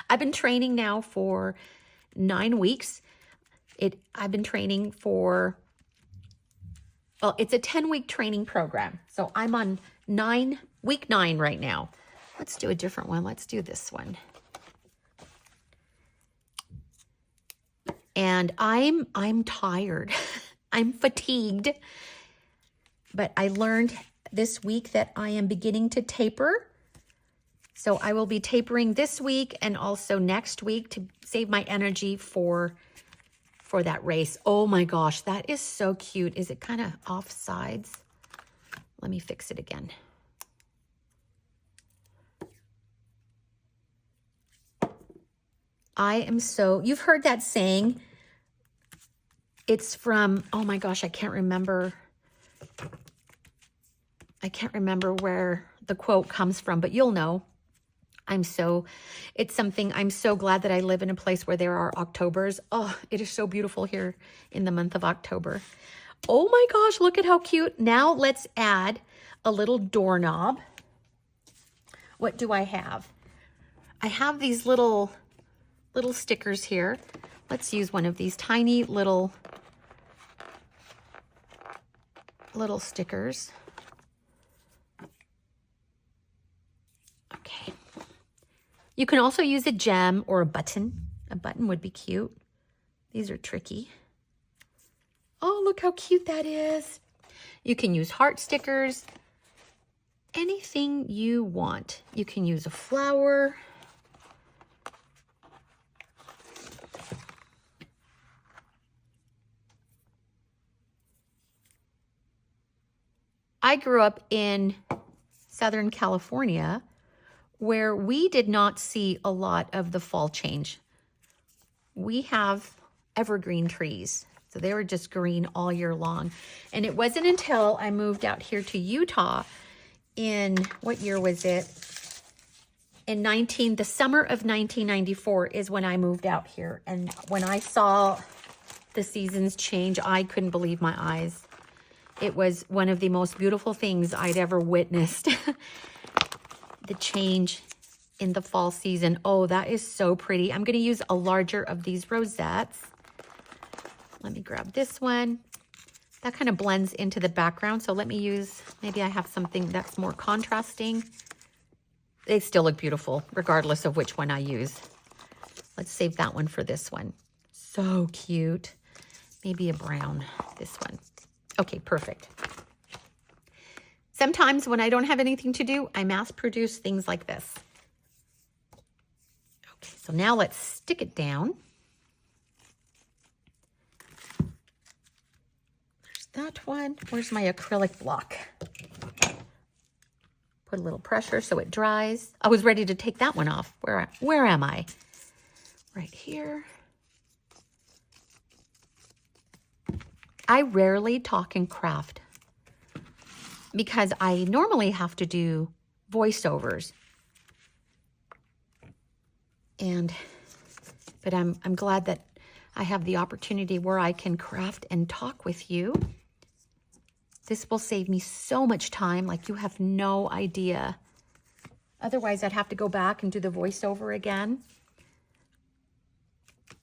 I've been training now for 9 weeks. I've been training for, well, it's a 10-week training program. So I'm on week 9 right now. Let's do a different one. Let's do this one. And I'm tired. I'm fatigued. But I learned this week that I am beginning to taper. So I will be tapering this week and also next week to save my energy for that race. Oh my gosh, that is so cute. Is it kind of off sides? Let me fix it again. You've heard that saying. It's from, oh my gosh, I can't remember where the quote comes from, but you'll know. It's something, I'm so glad that I live in a place where there are Octobers. Oh, it is so beautiful here in the month of October. Oh my gosh, look at how cute. Now let's add a little doorknob. What do I have? I have these little stickers here. Let's use one of these tiny little stickers. Okay. You can also use a gem or a button. A button would be cute. These are tricky. Oh, look how cute that is. You can use heart stickers. Anything you want. You can use a flower. I grew up in Southern California where we did not see a lot of the fall change. We have evergreen trees, so they were just green all year long. And it wasn't until I moved out here to Utah in, what year was it? The summer of 1994 is when I moved out here. And when I saw the seasons change, I couldn't believe my eyes. It was one of the most beautiful things I'd ever witnessed. The change in the fall season. Oh, that is so pretty. I'm going to use a larger of these rosettes. Let me grab this one. That kind of blends into the background. So let me use, maybe I have something that's more contrasting. They still look beautiful, regardless of which one I use. Let's save that one for this one. So cute. Maybe a brown, this one. Okay, perfect. Sometimes when I don't have anything to do, I mass produce things like this. Okay, so now let's stick it down. There's that one. Where's my acrylic block? Put a little pressure so it dries. I was ready to take that one off. Where am I? Right here. I rarely talk and craft because I normally have to do voiceovers. But I'm glad that I have the opportunity where I can craft and talk with you. This will save me so much time, like you have no idea. Otherwise, I'd have to go back and do the voiceover again.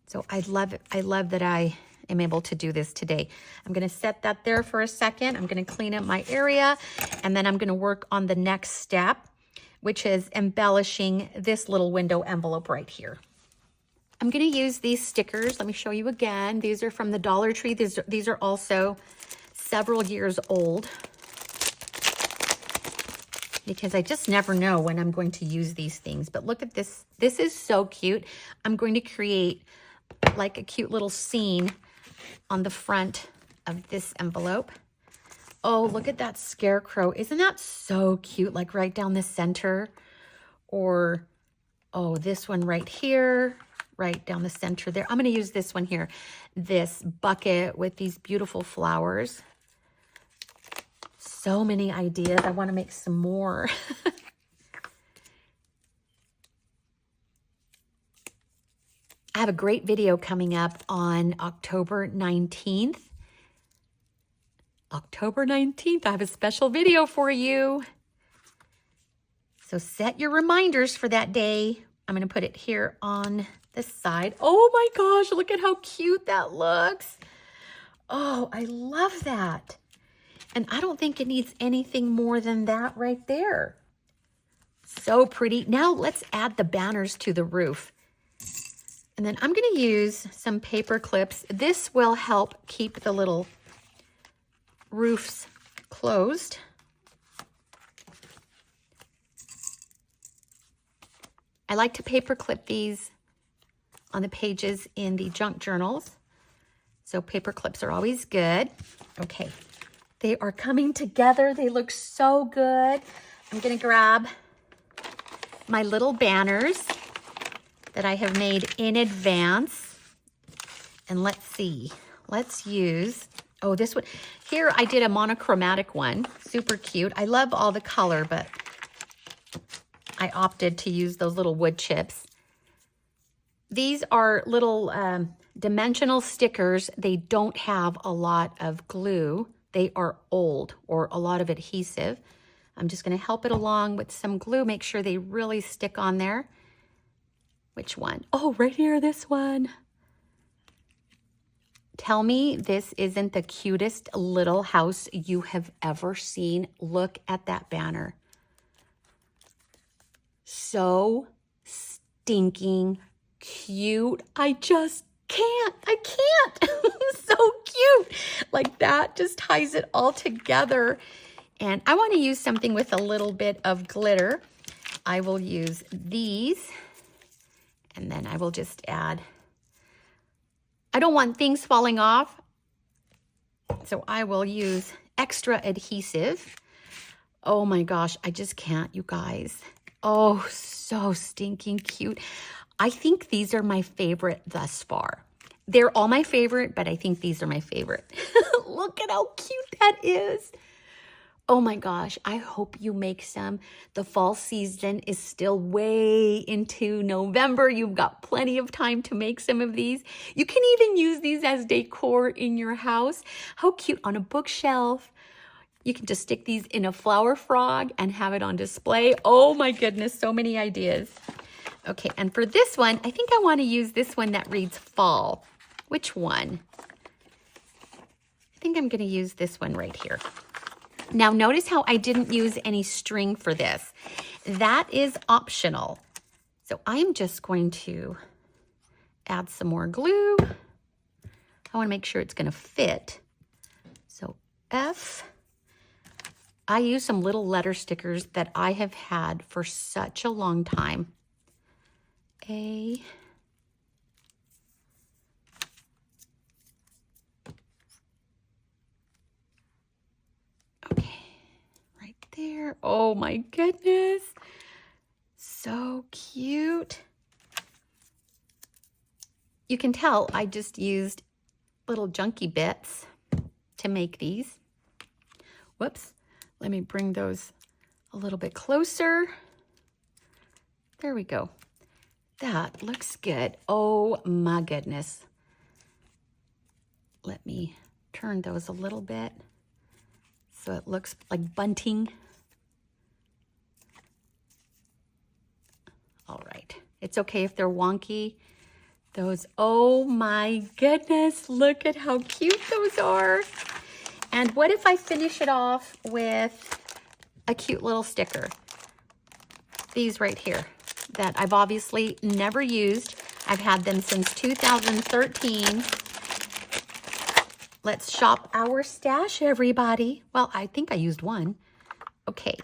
So I love that I am able to do this today. I'm going to set that there for a second. I'm going to clean up my area, and then I'm going to work on the next step, which is embellishing this little window envelope right here. I'm going to use these stickers. Let me show you again. These are from the Dollar Tree. These are also several years old because I just never know when I'm going to use these things. But look at this. This is so cute. I'm going to create like a cute little scene on the front of this envelope. Oh, look at that scarecrow. Isn't that so cute? Like right down the center. Or, oh, this one right here. right down the center there. I'm going to use this one here, this bucket with these beautiful flowers. So many ideas. I want to make some more. I have a great video coming up on October 19th. October 19th, I have a special video for you. So set your reminders for that day. I'm going to put it here on this side. Oh my gosh, look at how cute that looks. Oh, I love that. And I don't think it needs anything more than that right there. So pretty. Now let's add the banners to the roof. And then I'm going to use some paper clips. This will help keep the little roofs closed. I like to paper clip these on the pages in the junk journals. So paper clips are always good. Okay, they are coming together. They look so good. I'm going to grab my little banners that I have made in advance. And let's see, let's use, oh, this one. Here I did a monochromatic one, super cute. I love all the color, but I opted to use those little wood chips. These are little dimensional stickers. They don't have a lot of glue. They are old or a lot of adhesive. I'm just gonna help it along with some glue, make sure they really stick on there. Which one? Oh, right here, this one. Tell me this isn't the cutest little house you have ever seen. Look at that banner. So stinking cute. I just can't. I can't. So cute. Like that just ties it all together. And I want to use something with a little bit of glitter. I will use these. And then I will just add, I don't want things falling off, so I will use extra adhesive. Oh my gosh, I just can't, you guys. Oh, so stinking cute. I think these are my favorite thus far. They're all my favorite, but I think these are my favorite. Look at how cute that is. Oh my gosh, I hope you make some. The fall season is still way into November. You've got plenty of time to make some of these. You can even use these as decor in your house. How cute, on a bookshelf. You can just stick these in a flower frog and have it on display. Oh my goodness, so many ideas. Okay, and for this one, I think I want to use this one that reads fall. Which one? I think I'm going to use this one right here. Now notice how I didn't use any string for this. That is optional. So I'm just going to add some more glue. I want to make sure it's going to fit. So F. I use some little letter stickers that I have had for such a long time. A. Okay, right there. Oh my goodness. So cute. You can tell I just used little junky bits to make these. Whoops. Let me bring those a little bit closer. There we go. That looks good. Oh my goodness. Let me turn those a little bit so it looks like bunting. All right. It's okay if they're wonky. Those, oh my goodness, look at how cute those are. And what if I finish it off with a cute little sticker? These right here that I've obviously never used. I've had them since 2013. Let's shop our stash, everybody. Well, I think I used one. Okay,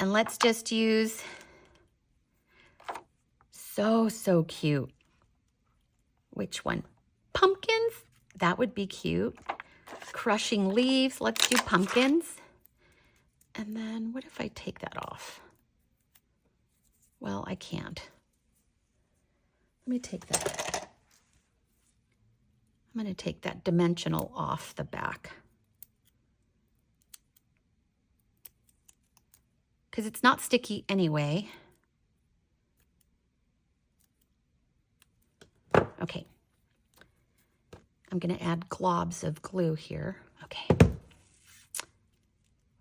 and let's just use, so cute. Which one? Pumpkins? That would be cute. Crushing leaves, let's do pumpkins. And then what if I take that off? Well, I can't. me take that. I'm going to take that dimensional off the back, because it's not sticky anyway. Okay. I'm going to add globs of glue here. Okay.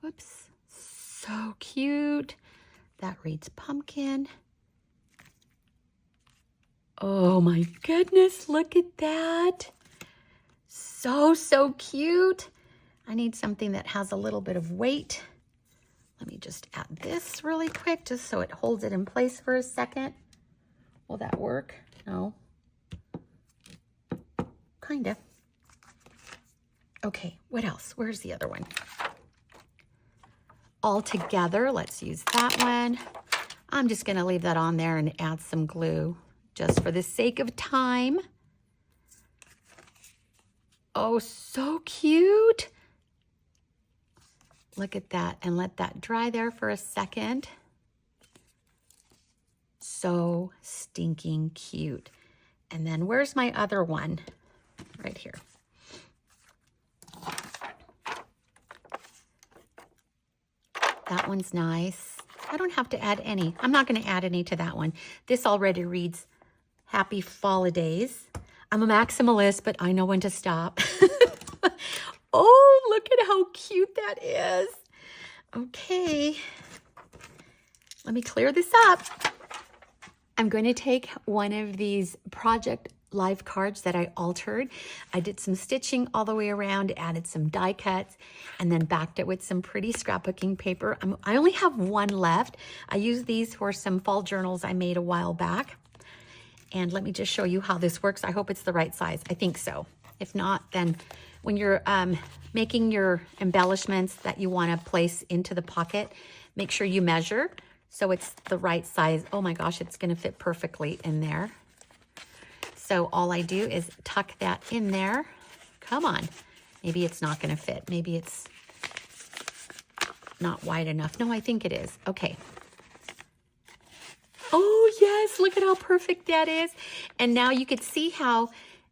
Whoops. So cute. That reads pumpkin. Oh my goodness, look at that. So, so cute. I need something that has a little bit of weight. Let me just add this really quick, just so it holds it in place for a second. Will that work? No. Kinda. Okay, what else? Where's the other one? All together, let's use that one. I'm just gonna leave that on there and add some glue just for the sake of time. Oh, so cute. Look at that, and let that dry there for a second. So stinking cute. And then where's my other one? Right here. That one's nice. I don't have to add any. I'm not going to add any to that one. This already reads Happy Holidays. I'm a maximalist, but I know when to stop. Oh, look at how cute that is. Okay. Let me clear this up. I'm going to take one of these project life cards that I altered. I did some stitching all the way around, added some die cuts, and then backed it with some pretty scrapbooking paper. I only have one left. I used these for some fall journals I made a while back. And let me just show you how this works. I hope it's the right size. I think so. If not, then when you're making your embellishments that you want to place into the pocket, make sure you measure so it's the right size. Oh my gosh, it's going to fit perfectly in there. So all I do is tuck that in there. Come on. Maybe it's not going to fit. Maybe it's not wide enough. No, I think it is. Okay. Oh, yes. Look at how perfect that is. And now you could see how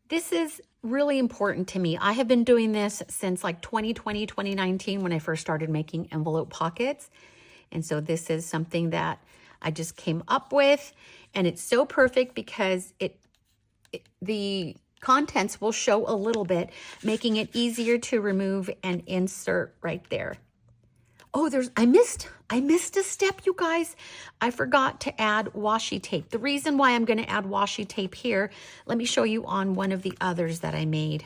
this is really important to me. I have been doing this since like 2020, 2019 when I first started making envelope pockets. And so this is something that I just came up with. And it's so perfect because the contents will show a little bit, making it easier to remove and insert right there. Oh, I missed a step, you guys. I forgot to add washi tape. The reason why I'm going to add washi tape here, let me show you on one of the others that I made.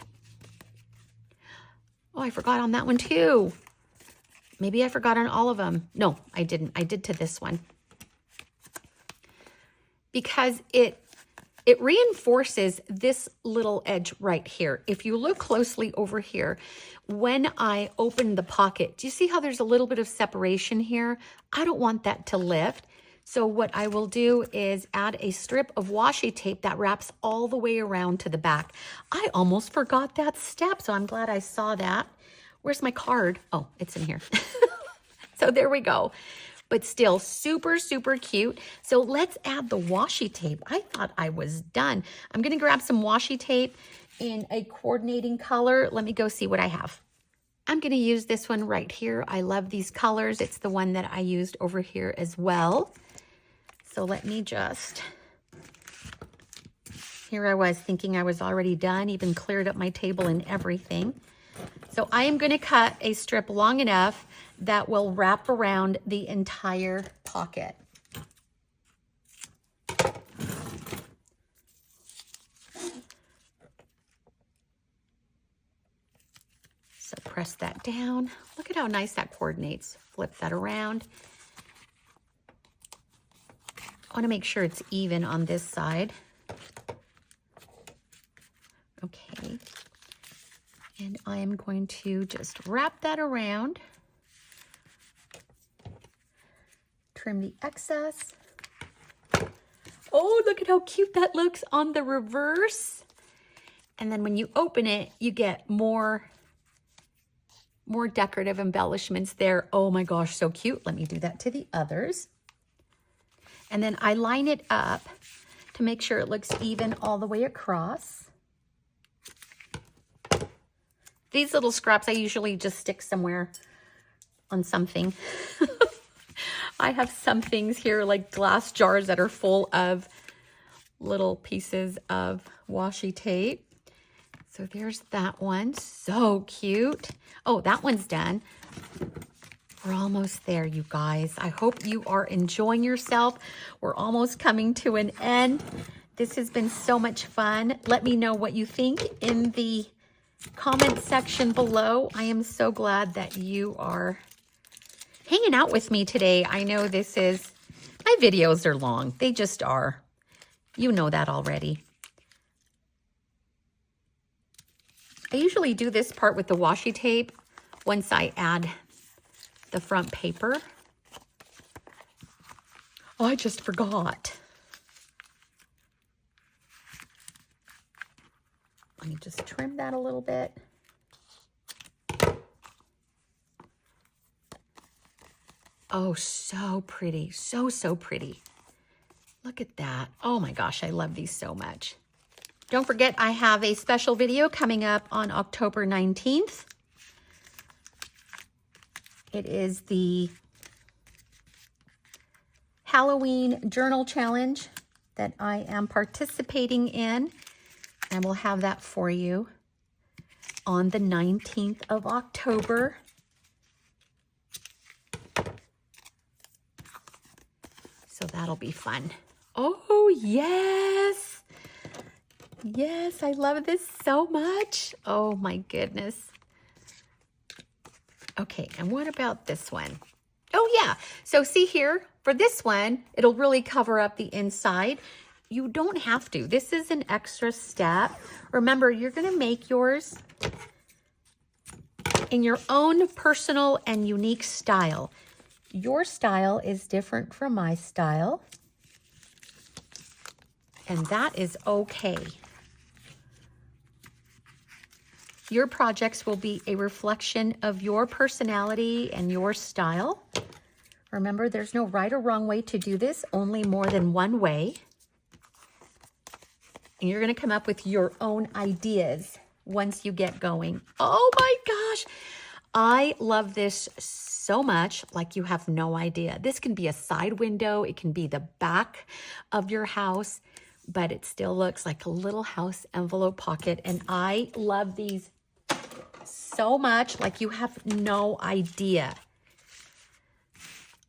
Oh, I forgot on that one too. Maybe I forgot on all of them. No, I didn't. I did to this one. Because it reinforces this little edge right here. If you look closely over here, when I open the pocket, do you see how there's a little bit of separation here? I don't want that to lift. So what I will do is add a strip of washi tape that wraps all the way around to the back. I almost forgot that step, so I'm glad I saw that. Where's my card? Oh, it's in here. So there we go. But still super, super cute. So let's add the washi tape. I thought I was done. I'm going to grab some washi tape in a coordinating color. Let me go see what I have. I'm going to use this one right here. I love these colors. It's the one that I used over here as well. So let me just, here I was thinking I was already done, even cleared up my table and everything. So I am going to cut a strip long enough that will wrap around the entire pocket. So press that down. Look at how nice that coordinates. Flip that around. I want to make sure it's even on this side. Okay. And I am going to just wrap that around. Trim the excess. Oh, look at how cute that looks on the reverse. And then when you open it, you get more decorative embellishments there. Oh my gosh, so cute. Let me do that to the others. And then I line it up to make sure it looks even all the way across. These little scraps I usually just stick somewhere on something. I have some things here like glass jars that are full of little pieces of washi tape. So there's that one. So cute. Oh, that one's done. We're almost there, you guys. I hope you are enjoying yourself. We're almost coming to an end. This has been so much fun. Let me know what you think in the comment section below. I am so glad that you are hanging out with me today. I know my videos are long. They just are. You know that already. I usually do this part with the washi tape once I add the front paper. Oh, I just forgot. Let me just trim that a little bit. Oh, so pretty. So, so pretty. Look at that. Oh my gosh, I love these so much. Don't forget, I have a special video coming up on October 19th. It is the Halloween journal challenge that I am participating in. And we'll have that for you on the 19th of October. So that'll be fun. Oh, yes. Yes, I love this so much. Oh my goodness. Okay, and what about this one? Oh yeah, so see here, for this one, it'll really cover up the inside. You don't have to. This is an extra step. Remember, you're gonna make yours in your own personal and unique style. Your style is different from my style, and that is okay. Your projects will be a reflection of your personality and your style. Remember, there's no right or wrong way to do this, only more than one way. And you're gonna come up with your own ideas once you get going. Oh my gosh, I love this so much, like you have no idea. This can be a side window, it can be the back of your house, but it still looks like a little house envelope pocket. And I love these so much, like you have no idea.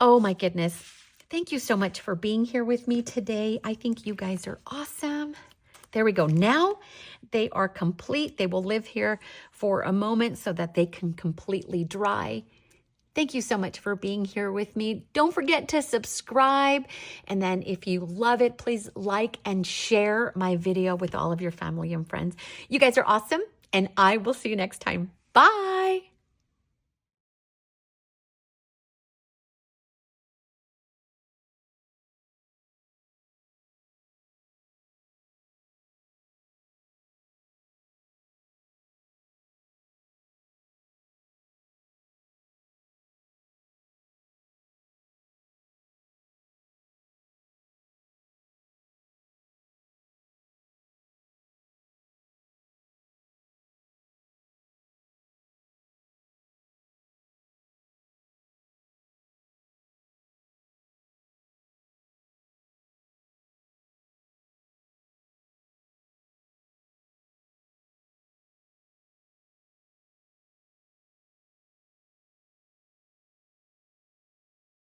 Oh my goodness. Thank you so much for being here with me today. I think you guys are awesome. There we go. Now they are complete. They will live here for a moment so that they can completely dry. Thank you so much for being here with me. Don't forget to subscribe. And then if you love it, please like and share my video with all of your family and friends. You guys are awesome, and I will see you next time. Bye.